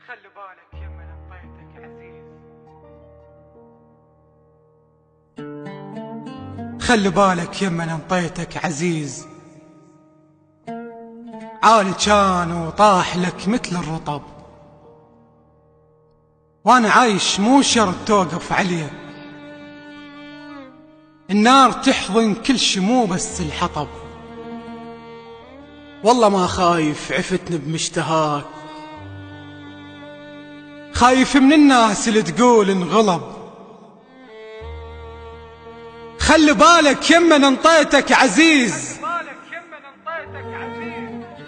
خلي بالك يمن انطيتك عزيز. خلي بالك يمن انطيتك عزيز، عالي كان وطاح لك مثل الرطب، وانا عايش مو شرط توقف عليه. النار تحضن كل شي مو بس الحطب، والله ما خايف عفتني بمشتهاك، خايف من الناس اللي تقول انغلب. خلي بالك يمن انطيتك عزيز،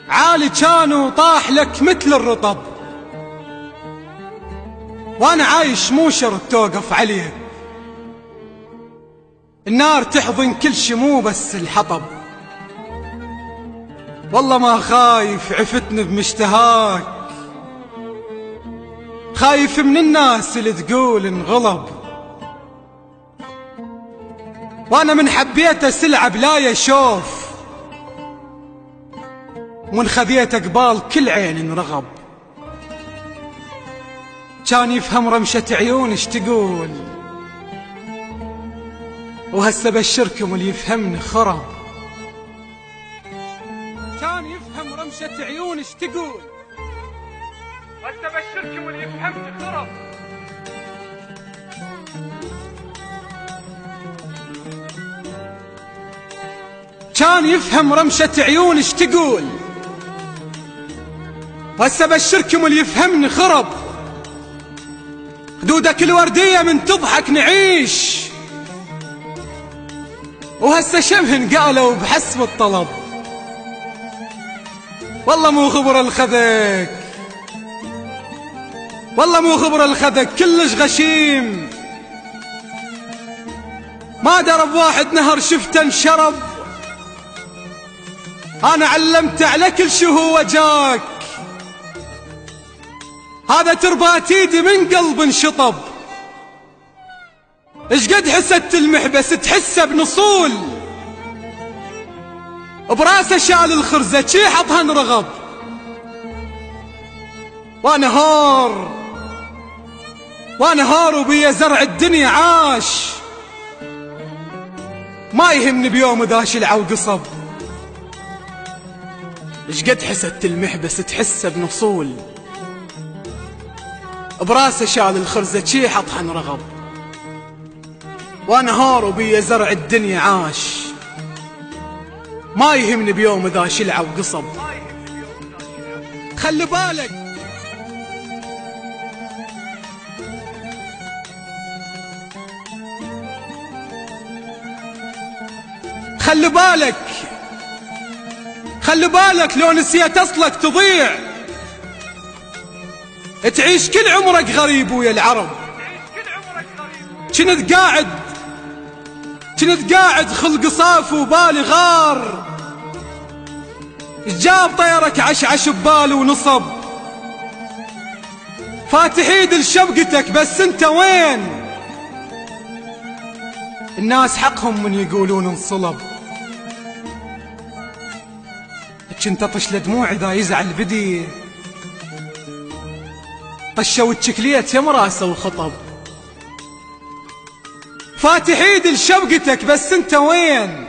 عالي كان وطاح لك مثل الرطب، وانا عايش مو شرط توقف عليه. النار تحضن كل شي مو بس الحطب، والله ما خايف عفتني بمشتهاك، خايف من الناس اللي تقول انغلب. وانا من حبيته سلعة بلا يشوف، ومن خذيته قبال كل عين انرغب. كان يفهم رمشة عيون اش تقول، وهسه بشركم اللي يفهمني خرب. كان يفهم رمشة عيون اش تقول، وهسه بشركم اللي يفهمني خرب. كان يفهم رمشة عيون اش تقول، وهسه بشركم اللي يفهمني خرب. خدودك الوردية من تضحك نعيش، وهسه شبهن قالوا بحسب الطلب. والله مو خبر الخذك، والله مو خبر الخذك كلش غشيم. ما درب واحد نهر شفته انشرب، انا علمته على كل شي هو جاك. هذا تربات ايدي من قلب انشطب، اش قد حست المحبس تحسه بنصول، براسه شال الخرزة شي حطها انرغب. وانا هار وبيا زرع الدنيا عاش، ما يهمني بيوم ذا شلعة وقصب. اش قد حست المحبس تحسه بنصول، براسه شال الخرزة شي حطها انرغب. وانا هار وبيا زرع الدنيا عاش، ما يهمني بيوم ذا شلعة وقصب. خلي بالك خلي بالك خلي بالك، لو نسيت اصلك تضيع، تعيش كل عمرك غريب ويا العرب. كنت قاعد خلق صاف وبالي غار، جاب طيرك عشعش ببالي ونصب. فاتح ايد لشبقتك بس انت وين؟ الناس حقهم من يقولون انصلب. كنت اطش لدموع اذا يزعل بدي، طشة وتشكليت يم راسه وخطب. فاتح ايد لشبقتك بس انت وين؟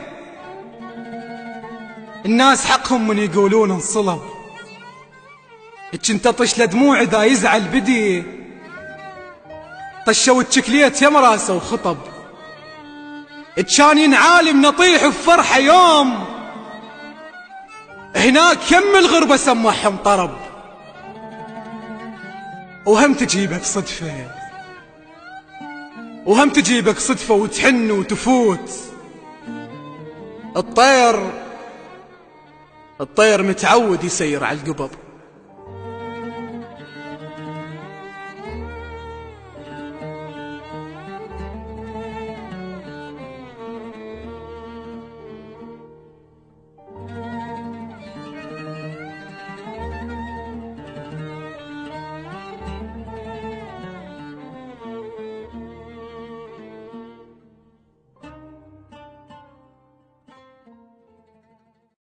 الناس حقهم من يقولون انصلب. كنت اطش لدموع اذا يزعل بدي، طشة وتشكليت يم راسه وخطب. كان ينعالم نطيح بفرحة يوم، هناك يم الغربة سمعهم طرب. وهم تجيبك صدفة، وهم تجيبك صدفة وتحن وتفوت. الطير متعود يسير على القبب.